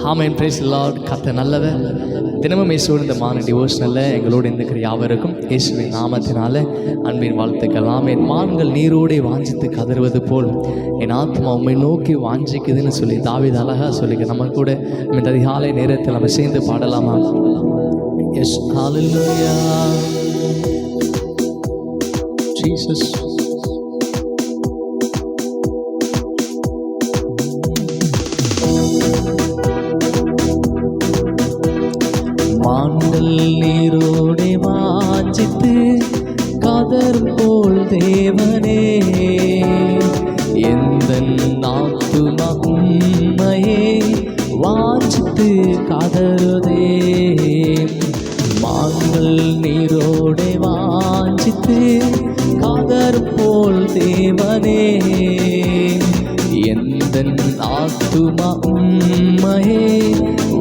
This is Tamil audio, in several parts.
ஆமென். Praise the Lord. கர்த்தர் நல்லவர். தினமும் இயேசுவோடு இந்த மார்னிங் டிவோஷனல்ல எங்களோடு இருக்கிற யாவருக்கும் இயேசுவின் நாமத்தினால அன்பின் வாழ்த்துக்கள். ஆமென். மான்கள் நீரோடே வாஞ்சித்து கதறுவது போல் என் ஆத்மா உம்மை நோக்கி வாஞ்சிக்குதுன்னு சொல்லி தாவீது அழகா சொல்லிக்க. நம்ம கூட இந்த அதிகாலை நேரத்தில் நம்ம சேர்ந்து பாடலாமா? எஸ், ஹalleluya ஜீசஸ். மான்கள் நீரோடே வாஞ்சித்து கதறும் போல் தேவனே, எந்தன் ஆத்துமா உம்மையே வாஞ்சித்து கதறுதே. மான்கள் நீரோடே வாஞ்சித்து கதறும் போல் தேவனே, எந்தன் ஆத்துமா உம்மையே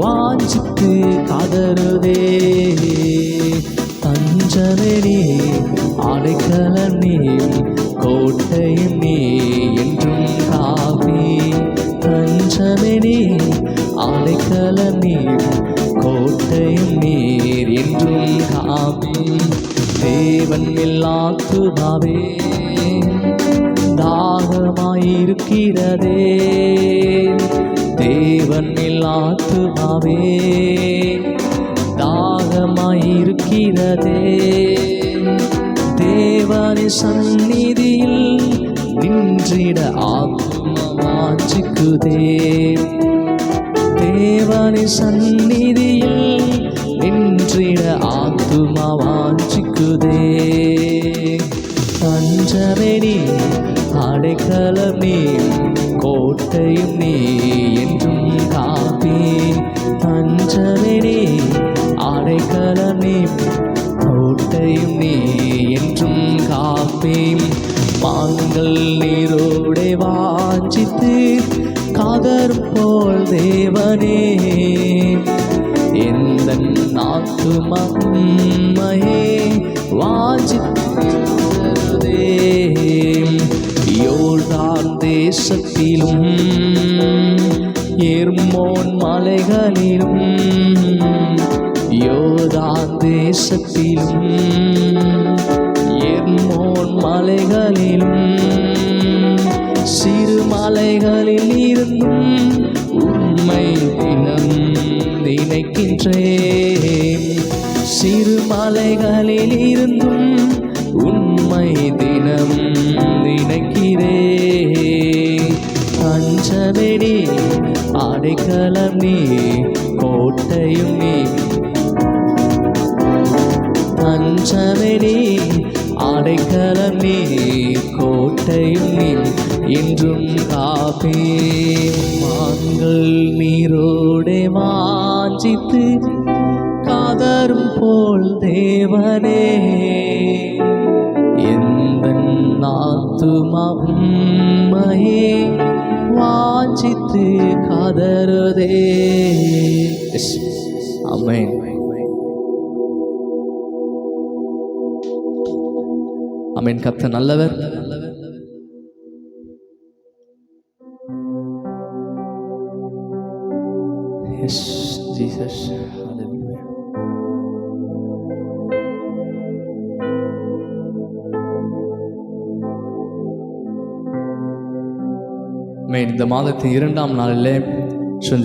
வாஞ்சித்து கதறுதே. தஞ்சமே நீ, அடைக்கலம் நீ, கோட்டையும் நீ என்றும் காப்பி. தஞ்சமே நீ, அடைக்கலம் நீ, கோட்டையும் நீர் என்றும் காப்பி. தேவன் ஆத்துமாவே தாகமாயிருக்கிறதே, தேவன் ஆத்துமாவே தாகமாயிருக்கிறதே. தேவனின் சந்நிதியில் நின்றிட ஆத்துமா வாஞ்சிக்குதே, தேவனின் சந்நிதியில் நின்றிட ஆத்துமா வாஞ்சிக்குதே. தஞ்சமே நீ, அடைக்கலம் நீ, கோட்டையும் நீ என்றும் காப்பி. தஞ்சமே நீ, அடைக்கலம் நீ, கோட்டையும் நீ என்றும் காப்பி. மான்கள் நீரோடே வாஞ்சித்து கதறும் போல் தேவனே, எந்தன் ஆத்துமா உம்மையே வாஞ்சித்து கதறுதே. யோர்தான் தேசத்திலும் எர்மோன் மலைகளிலும், யோர்தான் தேசத்திலும் எர்மோன் மலைகளிலும், சிறு மலைகளில் இருந்தும் உம்மை தினம் நினைக்கின்றேன். சிறு மலைகளில் இருந்தும் உம்மை தினம் நினைக்கிறேன். தஞ்சமே நீ, அடைக்கலம் நீ, கோட்டையும் நீ. தஞ்சமே நீ, அடைக்கலம் நீ, கோட்டையும் நீ என்றும் காப்பி. மான்கள் நீரோடே வாஞ்சித்து கதறும் போல் தேவனே, எந்தன் ஆத்துமா உம்மையே வாஞ்சித்து கதறுதே. ஆமென். ஆமென். கர்த்தர் நல்லவர். Yes Jesus. ஹalleluya. ஆமென். இந்த மாதத்தின் 2ஆம் நாளிலே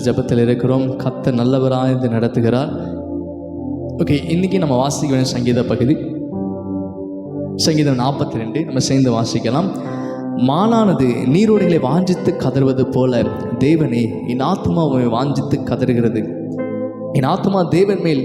ஜெபத்தில் இருக்கிறோம். கர்த்தர் நல்லவராய் இருந்து நடத்துகிறார். ஓகே, இன்னைக்கு நம்ம வாசிக்க வேண்டிய சங்கீத பகுதி சங்கீதம் 42. நம்ம சேர்ந்து வாசிக்கலாம். மானானது நீரோடைகளை வாஞ்சித்து கதறுவது போல தேவனே, என் ஆத்மா வாஞ்சித்து கதறுகிறது. என் ஆத்மா தேவன் மேல்,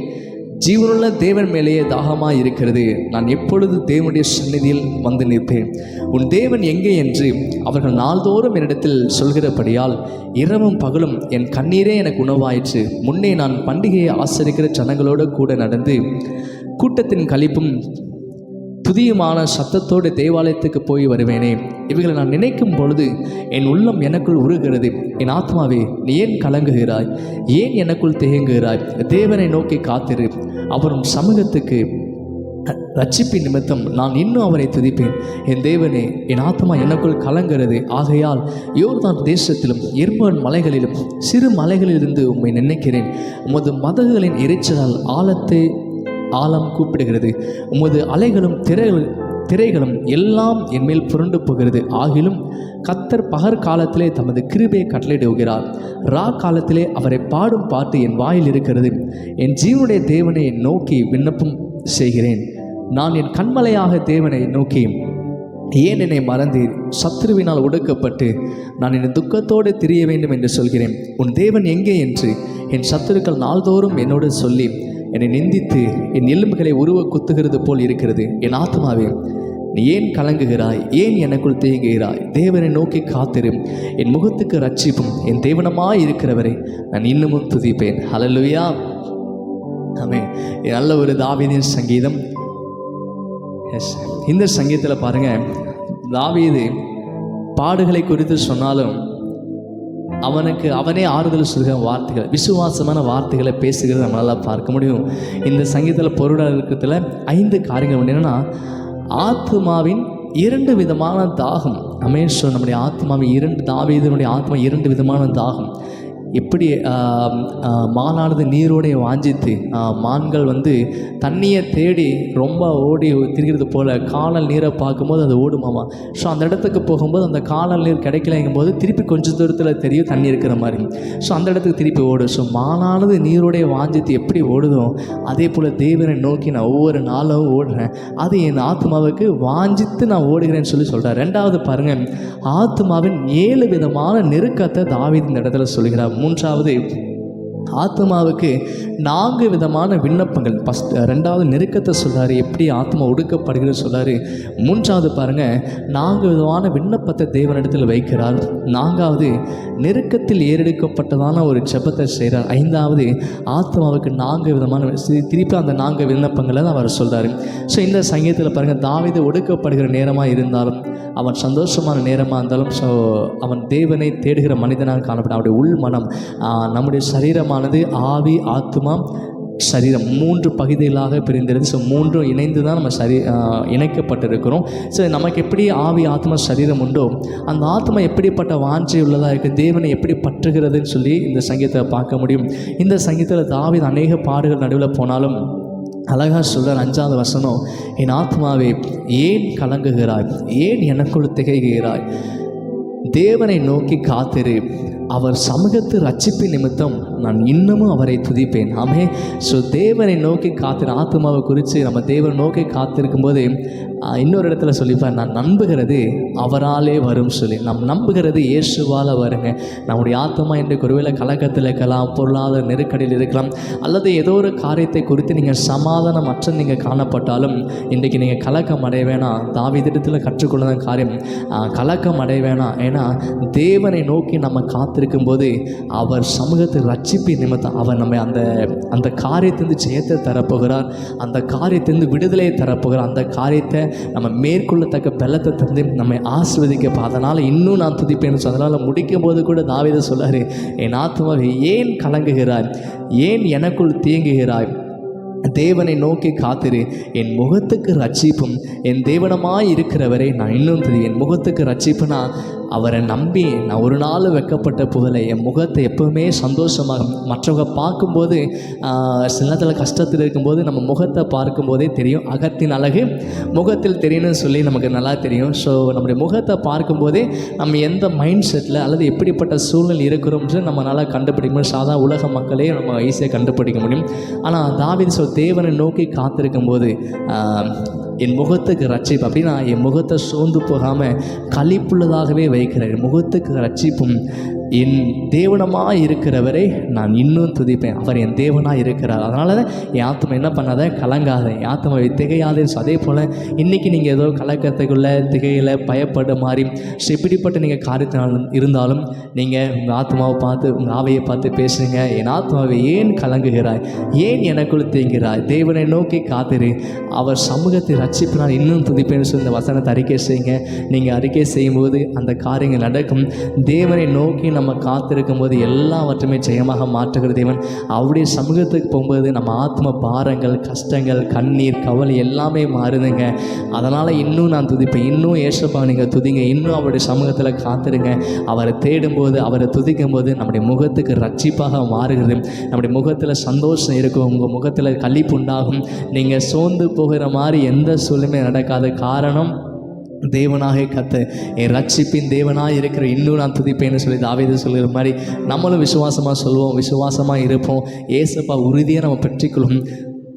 ஜீவனுள்ள தேவன் மேலேயே தாகமாக இருக்கிறது. நான் எப்பொழுது தேவனுடைய சந்நிதியில் வந்து நிற்பேன். உன் தேவன் எங்கே என்று அவர்கள் நாள்தோறும் என்னிடத்தில் சொல்கிறபடியால் இரவும் பகலும் என் கண்ணீரே எனக்கு உணவாயிற்று. முன்னே நான் பண்டிகையை ஆசரிக்கிற ஜனங்களோடு கூட நடந்து கூட்டத்தின் களிப்பும் துதியுமான சத்தத்தோடு தேவாலயத்துக்கு போய் வருவேனே. இவைகளை நான் நினைக்கும் பொழுது என் உள்ளம் எனக்குள் உருகிறது. என் ஆத்மாவே, நீ ஏன் கலங்குகிறாய்? ஏன் எனக்குள் தேங்குகிறாய்? தேவனை நோக்கி காத்திரு, அவரும் சமூகத்துக்கு ரட்சிப்பின் நிமித்தம் நான் இன்னும் அவரை துதிப்பேன். என் தேவனே, என் ஆத்மா எனக்குள் கலங்கிறது. ஆகையால் யோர்தான் தேசத்திலும் எர்மோன் மலைகளிலும் சிறு மலைகளிலிருந்து உம்மை நினைக்கிறேன். உமது மதகுகளின் இறைச்சலால் ஆழம் கூப்பிடுகிறது. உமது அலைகளும் திரைகளும் எல்லாம் என்மேல் புரண்டு போகிறது. ஆகிலும் கர்த்தர் பகற்காலத்திலே தமது கிருபையை கட்டளையிடுகிறார். ரா காலத்திலே அவரை பாடும் பாட்டு என் வாயில் இருக்கிறது. என் ஜீவனுடைய தேவனை நோக்கி விண்ணப்பம் செய்கிறேன். நான் என் கண்மலையாக தேவனை நோக்கி, ஏன் என்னை மறந்தீர்? சத்ருவினால் ஒடுக்கப்பட்டு நான் என் துக்கத்தோடு திரிய வேண்டும் என்று சொல்கிறேன். உன் தேவன் எங்கே என்று என் சத்துருக்கள் நாள்தோறும் என்னோடு சொல்லி என்னை நிந்தித்து என் எலும்புகளை உருவ குத்துகிறது போல் இருக்கிறது. என் ஆத்மாவே, நீ ஏன் கலங்குகிறாய்? ஏன் எனக்குள் தேங்குகிறாய்? தேவனை நோக்கி காத்திரு. என் முகத்துக்கு ரட்சிப்பும் என் தேவனமாய் இருக்கிறவரை நான் இன்னமும் துதிப்பேன். ஹல்லேலூயா. ஆமென். நல்ல ஒரு தாவீதின் சங்கீதம். இந்த சங்கீதத்தில் பாருங்கள், தாவீது பாடுகளை குறித்து சொன்னாலும் அவனே ஆறுதல் சொல்கிற வார்த்தைகள், விசுவாசமான வார்த்தைகளை பேசுகிறது நம்மளால் பார்க்க முடியும். இந்த சங்கீதத்தில் பொருளாதார இருக்கிறதுல 5 காரியங்கள் என்னென்னா, ஆத்மாவின் 2 விதமான தாகம். அமேஸ்வரன் நம்முடைய ஆத்மாவின் தாவீதுனுடைய ஆத்மா 2 விதமான தாகம். எப்படி மானானது நீரோடைய வாஞ்சித்து மான்கள் தண்ணியை தேடி ரொம்ப ஓடி திரிகிறது போல் காணல் நீரை பார்க்கும்போது அது ஓடுமாமா. ஸோ அந்த இடத்துக்கு போகும்போது அந்த காணல் நீர் கிடைக்கலைங்கும்போது திருப்பி கொஞ்சம் தூரத்தில் தெரியும் தண்ணி இருக்கிற மாதிரி. ஸோ அந்த இடத்துக்கு திருப்பி ஓடும். ஸோ மானானது நீரோடைய வாஞ்சித்து எப்படி ஓடுதோ அதே போல் தேவனை நோக்கி நான் ஒவ்வொரு நாளும் ஓடுறேன். அது என் ஆத்மாவுக்கு வாஞ்சித்து நான் ஓடுகிறேன்னு சொல்கிறார். 2வது பாருங்கள், ஆத்மாவின் 7 விதமான நெருக்கத்தை தாவீது இந்த இடத்துல சொல்கிறார். 3வது, ஆத்மாவுக்கு 4 விதமான விண்ணப்பங்கள். 2வது நெருக்கத்தை சொல்கிறாரு, எப்படி ஆத்மா ஒடுக்கப்படுகிறது சொல்கிறாரு. 3வது பாருங்கள், 4 விதமான விண்ணப்பத்தை தேவனிடத்தில் வைக்கிறார். 4வது நெருக்கத்தில் ஏறெடுக்கப்பட்டதான ஒரு ஜெபத்தை செய்கிறார். 5வது ஆத்மாவுக்கு 4 விதமான திருப்பி அந்த 4 விண்ணப்பங்களை தான் அவர் சொல்கிறார். ஸோ இந்த சங்கீதத்தில் பாருங்கள், தாவீது ஒடுக்கப்படுகிற நேரமாக இருந்தாலும் அவன் சந்தோஷமான நேரமாக இருந்தாலும் ஸோ அவன் தேவனை தேடுகிற மனிதனாக காணப்படும். அவருடைய உள் மனம், நம்முடைய சரீரமானது ஆவி, ஆத்மா, சரீரம் 3 பகுதிகளாக பிரிந்திருது. ஸோ 3 இணைந்து தான் நம்ம இணைக்கப்பட்டிருக்கிறோம். ஸோ நமக்கு எப்படி ஆவி, ஆத்மா, சரீரம் உண்டோ அந்த ஆத்மா எப்படிப்பட்ட வாஞ்சை உள்ளதாக இருக்குது, தேவனை எப்படி பற்றுகிறதுன்னு சொல்லி இந்த சங்கீதத்தை பார்க்க முடியும். இந்த சங்கீதத்தில் தாவீது அநேக பாடுகள் நடுவில் போனாலும் அழகாக சொல்கிறார். 5வது வசனம், என் ஆத்மாவே ஏன் கலங்குகிறாய்? ஏன் எனக்குள் திகைகிறாய்? தேவனை நோக்கி காத்திரு. அவர் சமூகத்து ரட்சிப்பு நிமித்தம் நான் இன்னமும் அவரை துதிப்பேன். ஆமே. ஸோ தேவனை நோக்கி காத்திரு. ஆத்மாவை குறித்து நம்ம தேவனை நோக்கி காத்திருக்கும் போது இன்னொரு இடத்துல சொல்லிப்பேன், நான் நம்புகிறது அவராலே வரும் சொல்லி. நாம் நம்புகிறது இயேசுவால் வருங்க. நம்முடைய ஆத்மா இன்றைக்கு ஒருவேளை கலக்கத்தில் இருக்கலாம், பொருளாதார நெருக்கடியில் இருக்கலாம், அல்லது ஏதோ ஒரு காரியத்தை குறித்து நீங்கள் சமாதானமற்ற நீங்கள் காணப்பட்டாலும் இன்றைக்கு நீங்கள் கலக்கம் அடைய வேணாம். தாவீதிடத்தில் கற்றுக்கொள்ள காரியம் கலக்கம் அடைய வேணாம். ஏன்னா தேவனை நோக்கி நம்ம காத்திருக்கும் போது அவர் சமூகத்தை ரட்சிப்பு நிமித்தம் அவர் நம்ம அந்த காரியத்திலிருந்து ஜெயத்தை தரப்போகிறார், அந்த காரியத்திலிருந்து விடுதலையை தரப்போகிறார், அந்த காரியத்தை நம்ம மேற்கொள்ளத்தக்க பலத்தை தந்து நம்மை ஆசீர்வதிக்க. அதனால் இன்னும் நான் துதிப்பேன்னு சொல்லி அதனால் முடிக்கும் போது கூட தாவீது சொல்லாரு, என் ஆத்மாவை ஏன் கலங்குகிறாய்? ஏன் எனக்குள் தேங்குகிறாய்? தேவனை நோக்கி காத்திரு. என் முகத்துக்கு ரட்சிப்பும் என் தேவனமாய் இருக்கிறவரை நான் இன்னும் தெரியும். என் முகத்துக்கு ரட்சிப்புனா அவரை நம்பி நான் ஒரு நாள் வெட்கப்பட்ட புகழை என் முகத்தை எப்போவுமே சந்தோஷமாக மற்றவங்க பார்க்கும்போது சில நேரத்தில் கஷ்டத்தில் இருக்கும்போது நம்ம முகத்தை பார்க்கும்போதே தெரியும். அகத்தின் அழகு முகத்தில் தெரியணும்னு சொல்லி நமக்கு நல்லா தெரியும். ஸோ நம்முடைய முகத்தை பார்க்கும்போதே நம்ம எந்த மைண்ட் செட்டில் அல்லது எப்படிப்பட்ட சூழ்நிலை இருக்கிறோம்னு நம்மளால் கண்டுபிடிக்க முடியும். சாதாரண உலக மக்களே நம்ம ஈஸியாக கண்டுபிடிக்க முடியும். ஆனால் தாவீது தேவனை நோக்கி காத்திருக்கும் போது என் முகத்துக்கு ரட்சிப்பு அப்படின்னா என் முகத்தை சோர்ந்து போகாமல் களிப்புள்ளதாகவே வைக்கிறேன். என் முகத்துக்கு ரட்சிப்பும் என் தேவனமாக இருக்கிறவரை நான் இன்னும் துதிப்பேன். அவர் என் தேவனாக இருக்கிறார். அதனால தான் என் ஆத்மா என்ன பண்ணாத, கலங்காத, என் ஆத்மா திகையாதே. ஸோ அதே போல் இன்றைக்கி நீங்கள் ஏதோ கலக்கத்துக்குள்ளே திகையில் பயப்பட மாதிரி இப்படிப்பட்ட நீங்கள் காரியத்தினால் இருந்தாலும் நீங்கள் உங்கள் ஆத்மாவை பார்த்து உங்கள் ஆவையை பார்த்து பேசுங்க. என் ஆத்மாவை ஏன் கலங்குகிறாய்? ஏன் எனக்குள் தேங்கிறாய்? தேவனை நோக்கி காத்திரு. அவர் சமூகத்தை ரட்சிப்பினால் இன்னும் துதிப்பேன்னு சொல்லி இந்த வசனத்தை அறிக்கை செய்யுங்க. நீங்கள் அறிக்கை செய்யும்போது அந்த காரியங்கள் நடக்கும். தேவனை நோக்கி நம்ம காத்திருக்கும் போது எல்லாவற்றுமே ஜெயமாக மாற்றுகிற தேவன். அவருடைய சமூகத்துக்கு போகும்போது நம்ம ஆத்ம பாரங்கள், கஷ்டங்கள், கண்ணீர், கவலை எல்லாமே மாறுதுங்க. அதனால் இன்னும் நான் துதிப்பேன். இன்னும் ஏசப்பா நீங்கள் துதிங்க. இன்னும் அவருடைய சமூகத்தில் காத்திருங்க. அவரை தேடும்போது, அவரை துதிக்கும் போது நம்முடைய முகத்துக்கு ரட்சிப்பாக மாறுகிறது. நம்முடைய முகத்தில் சந்தோஷம் இருக்கும். உங்கள் முகத்தில் களிப்பு உண்டாகும். நீங்கள் சோர்ந்து போகிற மாதிரி எந்த சூழ்நிலையுமே நடக்காத காரணம் தேவனாக கத்த என் ரட்சிப்பின் தேவனாக இருக்கிற இன்னும் நான் துதிப்பேன்னு சொல்லி தாவீது சொல்கிற மாதிரி நம்மளும் விசுவாசமாக சொல்லுவோம், விசுவாசமாக இருப்போம். ஏசப்பா உறுதியாக நம்ம பெற்றுக்கொள்ளும்.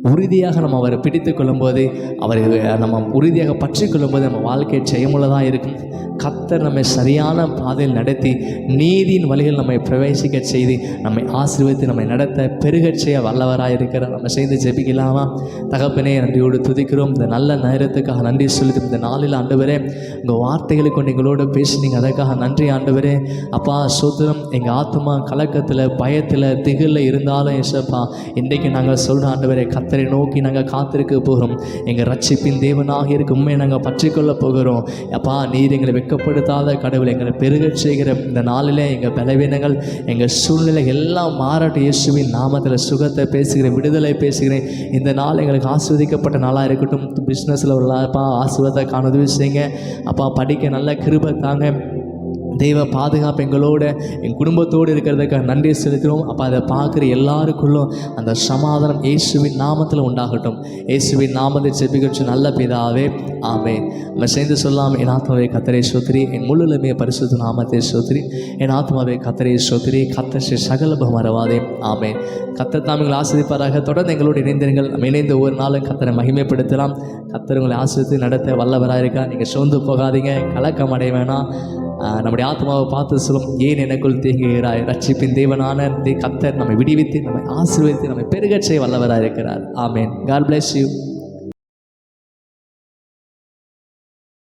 உறுதியாக நம்ம அவரை பிடித்து கொள்ளும்போது, அவரை நம்ம உறுதியாக பற்றி கொள்ளும்போது நம்ம வாழ்க்கை ஜெயமுள்ளதாக இருக்கும். கர்த்தர் நம்மை சரியான பாதையில் நடத்தி நீதியின் வழிகள் நம்மை பிரவேசிக்க செய்து நம்மை ஆசீர்வதித்து நம்மை நடத்த பெருகச் செய்ய வல்லவராக இருக்கிறார். நம்ம செய்து ஜெபிக்கலாமா? தகப்பனே, நன்றியோடு துதிக்கிறோம். இந்த நல்ல நேரத்துக்காக நன்றி சொல்லி இந்த நாளில் ஆண்டவரே உங்கள் வார்த்தைகளை கொண்டு எங்களோட பேசினீங்க, அதற்காக நன்றி ஆண்டவரே. அப்பா சோத்திரம். எங்கள் ஆத்மா கலக்கத்தில், பயத்தில், திகிலில் இருந்தாலும் ஏசப்பா இன்றைக்கு நாங்கள் சொல்கிற ஆண்டவரே, கர்த்தரை நோக்கி நாங்கள் காத்திருக்க போகிறோம். எங்கள் ரட்சிப்பின் தேவனாக இருக்கும் உண்மையை நாங்கள் பற்றிக்கொள்ள போகிறோம். அப்பா நீர் எங்களை வெட்கப்படுத்தாத கடவுள், எங்களை பெருகச் செய்கிற இந்த நாளில் எங்கள் பலவீனங்கள், எங்கள் சூழ்நிலை எல்லாம் மாறட்டும். இயேசுவின் நாமத்தில் சுகத்தை பேசுகிறேன், விடுதலை பேசுகிறேன். இந்த நாள் எங்களுக்கு ஆஸ்வதிக்கப்பட்ட நாளாக இருக்கட்டும். பிஸ்னஸில் ஒரு அப்பா ஆசீர்வாதத்தை காண உதவி செய்யுங்க. அப்பா படிக்க நல்ல கிருபை தாங்க. தெய்வ பாதுகாப்பு எங்களோட என் குடும்பத்தோடு இருக்கிறதுக்காக நன்றி செலுத்துகிறோம். அப்போ அதை பார்க்குற எல்லாருக்குள்ளும் அந்த சமாதானம் இயேசுவின் நாமத்தில் உண்டாகட்டும். இயேசுவின் நாமத்தை செபிக்கிற நல்ல பிதாவே, ஆமென். நம்ம சேர்ந்து சொல்லாமல், என் ஆத்மாவே கர்த்தரை ஸ்தோத்திரி, என் முழுமே பரிசுத்த நாமத்தை ஸ்தோத்திரி, என் ஆத்மாவே கர்த்தரை ஸ்தோத்திரி, கர்த்தர் சகல மறவாதே, ஆமென். கர்த்தர் தாமிகள் ஆசீர்வதிப்பாராக. தொடர்ந்து எங்களோடு இணைந்திருங்கள். நம்ம இணைந்த ஒவ்வொரு நாளும் கர்த்தரை மகிமைப்படுத்தலாம். கர்த்தர் உங்களை ஆசீர்வதித்து நடத்த வல்லவராக இருக்கா. நீங்கள் சோர்ந்து போகாதீங்க, கலக்கம் அடைய வேணாம். நம்முடைய ஆத்மாவை பார்த்து சொல்லும், ஏன் எனக்குள் தீங்குகிறாய்? ரட்சிப்பின் தேவனான கர்த்தர் நம்மை விடுவித்து, நம்மை ஆசீர்வதித்து, நம்மை பெருகச் செய்ய வல்லவராக இருக்கிறார். ஆமென். God bless you.